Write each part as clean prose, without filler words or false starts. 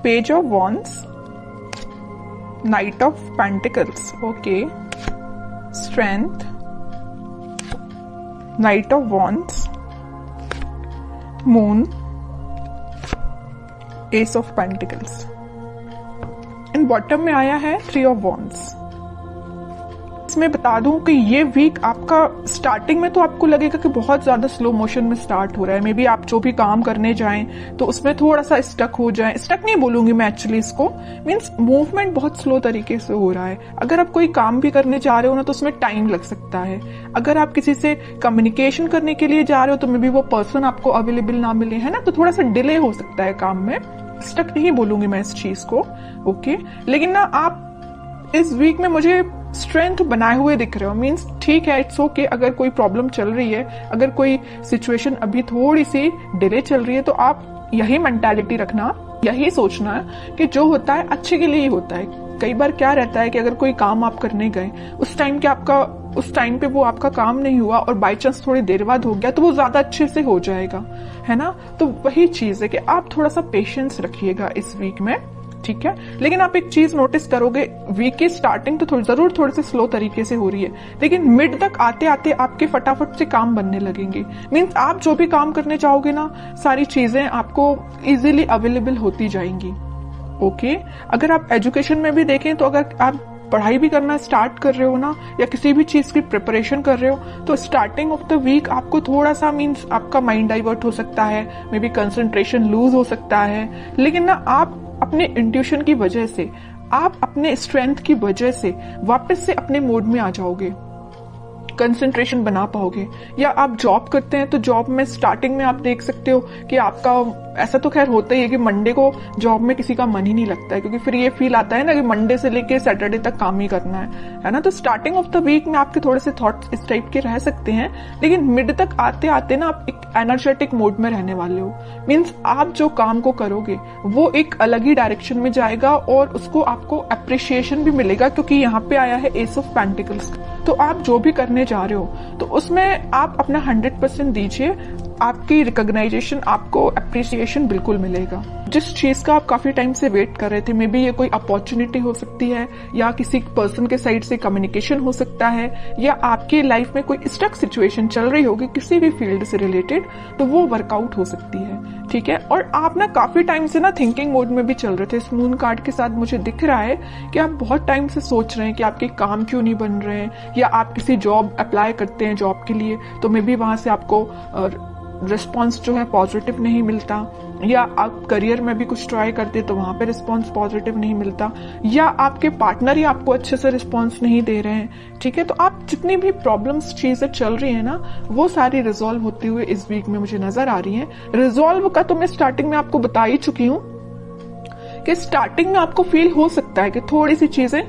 Page of wands, night of pentacles, okay, strength, night of wands, moon, S of pentacles. In bottom में आया है 3 of wands. इसमें बता दूं कि ये वीक आपका स्टार्टिंग में तो आपको लगेगा कि बहुत ज्यादा स्लो मोशन में स्टार्ट हो रहा है। मे बी आप जो भी काम करने जाएं तो उसमें थोड़ा सा स्टक हो जाए। स्टक नहीं बोलूंगी मैं एक्चुअली इसको, मीन्स मूवमेंट बहुत स्लो तरीके से हो रहा है। अगर आप कोई काम भी करने जा रहे हो ना तो उसमें टाइम लग सकता है। अगर आप किसी से कम्युनिकेशन करने के लिए जा रहे हो तो मे बी वो पर्सन आपको अवेलेबल ना मिले, है ना, तो थोड़ा सा डिले हो सकता है काम में। स्टक नहीं बोलूंगी मैं इस चीज को, ओके। लेकिन ना आप इस वीक में मुझे स्ट्रेंथ बनाए हुए दिख रहे हो, मीन्स ठीक है, इट्स ओके। अगर कोई प्रॉब्लम चल रही है, अगर कोई सिचुएशन अभी थोड़ी सी डिले चल रही है, तो आप यही मेंटालिटी रखना, यही सोचना है कि जो होता है अच्छे के लिए ही होता है। कई बार क्या रहता है कि अगर कोई काम आप करने गए, उस टाइम पे वो आपका काम नहीं हुआ और बाई चांस थोड़ी देर बाद हो गया तो वो ज्यादा अच्छे से हो जाएगा, है ना। तो वही चीज है कि आप थोड़ा सा पेशेंस रखिएगा इस वीक में, ठीक है। लेकिन आप एक चीज नोटिस करोगे, वीक की स्टार्टिंग तो जरूर थोड़ी सी स्लो तरीके से हो रही है, लेकिन मिड तक आते आते आपके फटाफट से काम बनने लगेंगे। मीन्स आप जो भी काम करने चाहोगे ना, सारी चीजें आपको इजीली अवेलेबल होती जाएंगी, ओके। अगर आप एजुकेशन में भी देखें तो अगर आप पढ़ाई भी करना स्टार्ट कर रहे हो ना, या किसी भी चीज की प्रिपरेशन कर रहे हो, तो स्टार्टिंग ऑफ द वीक आपको थोड़ा सा मीन्स आपका माइंड डाइवर्ट हो सकता है, मे बी कंसंट्रेशन लूज हो सकता है। लेकिन ना आप अपने इंट्यूशन की वजह से, आप अपने स्ट्रेंथ की वजह से वापस से अपने मोड में आ जाओगे, कंसंट्रेशन बना पाओगे। या आप जॉब करते हैं तो जॉब में स्टार्टिंग में आप देख सकते हो कि आपका ऐसा तो खैर होता ही है कि मंडे को जॉब में किसी का मन ही नहीं लगता है, क्योंकि फिर ये फील आता है ना कि मंडे से लेके सैटरडे तक काम ही करना है ना। तो स्टार्टिंग ऑफ द वीक में आपके थोड़े से थॉट्स इस टाइप के रह सकते हैं, लेकिन मिड तक आते आते ना आप एक एनर्जेटिक मोड में रहने वाले हो। मीन्स आप जो काम को करोगे वो एक अलग ही डायरेक्शन में जाएगा और उसको आपको अप्रिशिएशन भी मिलेगा, क्योंकि यहाँ पे आया है एस ऑफ पेंटिकल्स। तो आप जो भी करने जा रहे हो तो उसमें आप अपना 100% दीजिए, आपकी रिकॉग्नाइजेशन, आपको अप्रिसिएशन बिल्कुल मिलेगा। जिस चीज का आप काफी टाइम से वेट कर रहे थे, मे बी ये कोई अपॉर्चुनिटी हो सकती है, या किसी पर्सन के साइड से कम्युनिकेशन हो सकता है, या आपके लाइफ में कोई स्टक सिचुएशन चल रही होगी किसी भी फील्ड से रिलेटेड, तो वो वर्कआउट हो सकती है, ठीक है। और आप ना काफी टाइम से ना थिंकिंग मोड में भी चल रहे थे। इस मून कार्ड के साथ मुझे दिख रहा है कि आप बहुत टाइम से सोच रहे हैं कि आपके काम क्यों नहीं बन रहे हैं, या आप किसी जॉब अप्लाई करते हैं जॉब के लिए तो मे बी वहां से आपको रिस्पॉन्स जो है पॉजिटिव नहीं मिलता, या आप करियर में भी कुछ ट्राई करते तो वहां पे रिस्पॉन्स पॉजिटिव नहीं मिलता, या आपके पार्टनर ही आपको अच्छे से रिस्पॉन्स नहीं दे रहे हैं, ठीक है। तो आप जितनी भी प्रॉब्लम्स चीजें चल रही है ना, वो सारी रिजॉल्व होते हुए इस वीक में मुझे नजर आ रही है। रिजॉल्व का तो मैं स्टार्टिंग में आपको बता ही चुकी हूँ कि स्टार्टिंग में आपको फील हो सकता है कि थोड़ी सी चीजें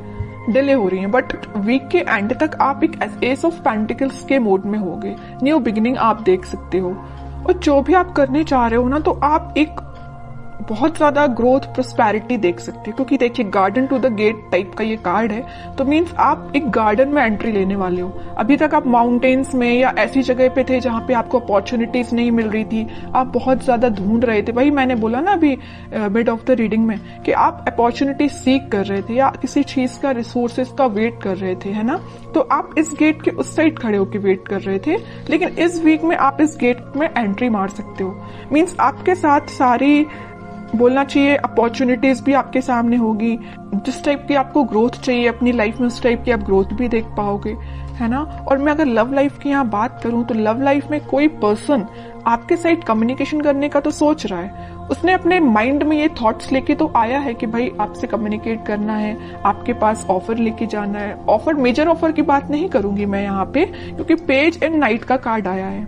डिले हो रही हैं, बट वीक के एंड तक आप एक एस ऑफ पेंटिकल्स के मोड में होगे। न्यू बिगिनिंग आप देख सकते हो, और जो भी आप करने चाह रहे हो ना, तो आप एक बहुत ज्यादा ग्रोथ प्रोस्पेरिटी देख सकते हो, क्योंकि देखिए garden to the gate type का ये कार्ड है, तो मीन्स आप एक गार्डन में एंट्री लेने वाले हो। अभी तक आप माउंटेन्स में या ऐसी जगह पे थे जहां पे आपको अपॉर्चुनिटीज नहीं मिल रही थी, आप बहुत ज्यादा ढूंढ रहे थे। वही मैंने बोला ना अभी मिड ऑफ द रीडिंग में कि आप अपॉर्चुनिटी सीक कर रहे थे या किसी चीज का रिसोर्सेज का वेट कर रहे थे, है ना। तो आप इस गेट के उस साइड खड़े होकर वेट कर रहे थे, लेकिन इस वीक में आप इस गेट में एंट्री मार सकते हो। मीन्स आपके साथ सारी बोलना चाहिए अपॉर्चुनिटीज भी आपके सामने होगी। जिस टाइप की आपको ग्रोथ चाहिए अपनी लाइफ में, उस टाइप की आप ग्रोथ भी देख पाओगे, है ना। और मैं अगर लव लाइफ की यहाँ बात करूं तो लव लाइफ में कोई पर्सन आपके साथ कम्युनिकेशन करने का तो सोच रहा है, उसने अपने माइंड में ये थॉट्स लेके तो आया है कि भाई आपसे कम्युनिकेट करना है, आपके पास ऑफर लेके जाना है। ऑफर, मेजर ऑफर की बात नहीं करूंगी मैं यहाँ पे, क्योंकि पेज एंड नाइट का कार्ड आया है,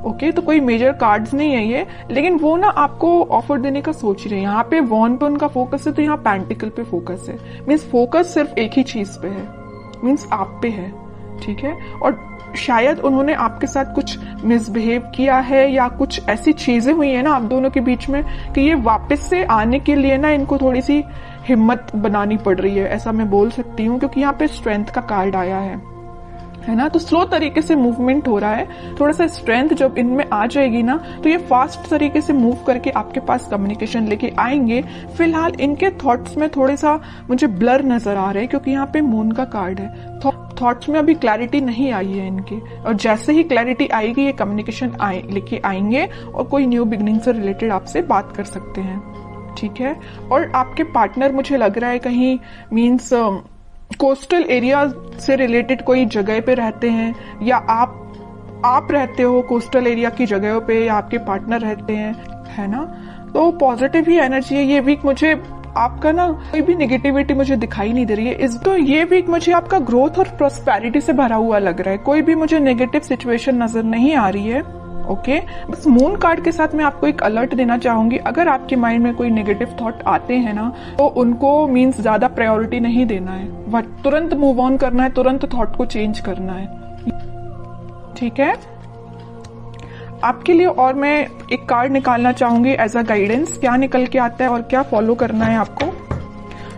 ओके। तो कोई मेजर कार्ड्स नहीं है ये, लेकिन वो ना आपको ऑफर देने का सोच रहे हैं। यहाँ पे वॉन पे उनका फोकस है, तो यहाँ पेंटिकल पे फोकस है। मीन्स फोकस सिर्फ एक ही चीज पे है, मीन्स आप पे है, ठीक है। और शायद उन्होंने आपके साथ कुछ मिसबिहेव किया है, या कुछ ऐसी चीजें हुई है ना आप दोनों के बीच में कि ये वापस से आने के लिए ना इनको थोड़ी सी हिम्मत बनानी पड़ रही है, ऐसा मैं बोल सकती हूँ, क्योंकि यहाँ पे स्ट्रेंथ का कार्ड आया है है ना। तो स्लो तरीके से मूवमेंट हो रहा है, थोड़ा सा स्ट्रेंथ जब इनमें आ जाएगी ना तो ये फास्ट तरीके से मूव करके आपके पास कम्युनिकेशन लेके आएंगे। फिलहाल इनके थॉट्स में थोड़े सा मुझे ब्लर नजर आ रहे हैं, क्योंकि यहाँ पे मून का कार्ड है। थॉट्स में अभी क्लैरिटी नहीं आई है इनके, और जैसे ही क्लैरिटी आएगी ये कम्युनिकेशन लेके आएंगे और कोई न्यू बिगनिंग से रिलेटेड आपसे बात कर सकते हैं, ठीक है। और आपके पार्टनर मुझे लग रहा है कहीं मीन्स कोस्टल एरिया से रिलेटेड कोई जगह पे रहते हैं, या आप रहते हो कोस्टल एरिया की जगहों पे, या आपके पार्टनर रहते हैं, है ना। तो पॉजिटिव ही एनर्जी है ये वीक। मुझे आपका ना कोई भी नेगेटिविटी मुझे दिखाई नहीं दे रही है। तो ये वीक मुझे आपका ग्रोथ और प्रॉस्पेरिटी से भरा हुआ लग रहा है। कोई भी मुझे नेगेटिव सिचुएशन नजर नहीं आ रही है। ओके, बस मून कार्ड के साथ मैं आपको एक अलर्ट देना चाहूंगी, अगर आपके माइंड में कोई नेगेटिव थॉट आते हैं ना तो उनको मीन्स ज्यादा प्रायोरिटी नहीं देना है, तुरंत मूव ऑन करना है, तुरंत थॉट को चेंज करना है, ठीक है आपके लिए। और मैं एक कार्ड निकालना चाहूंगी एज अ गाइडेंस, क्या निकल के आता है और क्या फॉलो करना है आपको।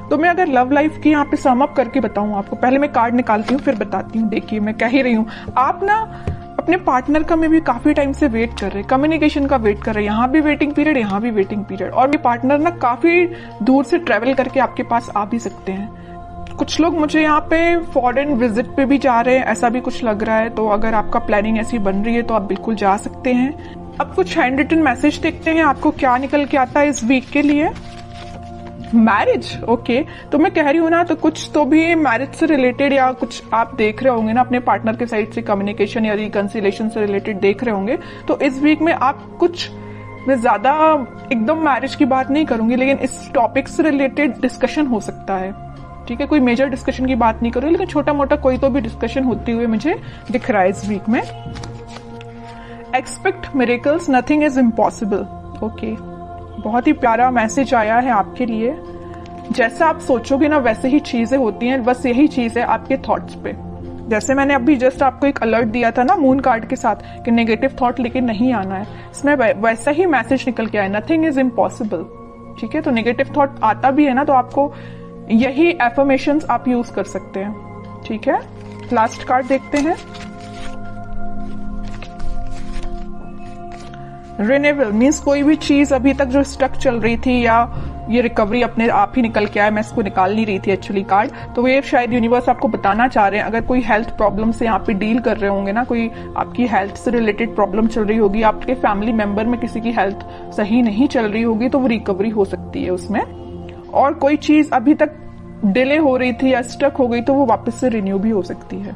तो मैं अगर लव लाइफ की यहाँ पे सम अप करके बताऊं आपको, पहले मैं कार्ड निकालती हूँ फिर बताती हूँ। देखिए मैं कह ही रही हूँ, आप ना अपने पार्टनर का में भी काफी टाइम से वेट कर रहे हैं, कम्युनिकेशन का वेट कर रहे हैं, यहाँ भी वेटिंग पीरियड, यहाँ भी वेटिंग पीरियड, और भी पार्टनर ना काफी दूर से ट्रेवल करके आपके पास आ भी सकते हैं। कुछ लोग मुझे यहाँ पे फॉरेन विजिट पे भी जा रहे हैं, ऐसा भी कुछ लग रहा है। तो अगर आपका प्लानिंग ऐसी बन रही है तो आप बिल्कुल जा सकते हैं। अब कुछ हैंड रिटन मैसेज देखते हैं आपको क्या निकल के आता है इस वीक के लिए। मैरिज, ओके, तो मैं कह रही हूँ ना, तो कुछ तो भी मैरिज से रिलेटेड या कुछ आप देख रहे होंगे ना, अपने पार्टनर के साइड से कम्युनिकेशन या रिकंसिलेशन से रिलेटेड देख रहे होंगे। तो इस वीक में आप कुछ, मैं ज्यादा एकदम मैरिज की बात नहीं करूंगी, लेकिन इस टॉपिक से रिलेटेड डिस्कशन हो सकता है, ठीक है। कोई मेजर डिस्कशन की बात नहीं करूंगी, लेकिन छोटा मोटा कोई तो भी डिस्कशन होती हुई मुझे दिख रहा है इस वीक में। Expect miracles, nothing is impossible, okay, बहुत ही प्यारा मैसेज आया है आपके लिए। जैसा आप सोचोगे ना वैसे ही चीजें होती हैं, बस यही चीज है आपके थॉट्स पे। जैसे मैंने अभी जस्ट आपको एक अलर्ट दिया था ना मून कार्ड के साथ कि नेगेटिव थॉट लेके नहीं आना है, इसमें वैसा ही मैसेज निकल के आया, नथिंग इज इम्पॉसिबल, ठीक है। तो नेगेटिव थॉट आता भी है ना तो आपको यही एफर्मेशंस आप यूज कर सकते हैं, ठीक है। लास्ट कार्ड देखते हैं, रिन्यूअल मीन्स कोई भी चीज अभी तक जो स्टक चल रही थी या ये रिकवरी अपने आप ही निकल के आया, मैं इसको निकाल नहीं रही थी एक्चुअली कार्ड, तो ये शायद यूनिवर्स आपको बताना चाह रहे हैं। अगर कोई हेल्थ प्रॉब्लम से यहाँ पे डील कर रहे होंगे ना, कोई आपकी हेल्थ से रिलेटेड प्रॉब्लम चल रही होगी, आपके फैमिली मेंबर में किसी की हेल्थ सही नहीं चल रही होगी, तो वो रिकवरी हो सकती है उसमें। और कोई चीज अभी तक डिले हो रही थी या स्टक हो गई तो वो वापस से रिन्यू भी हो सकती है।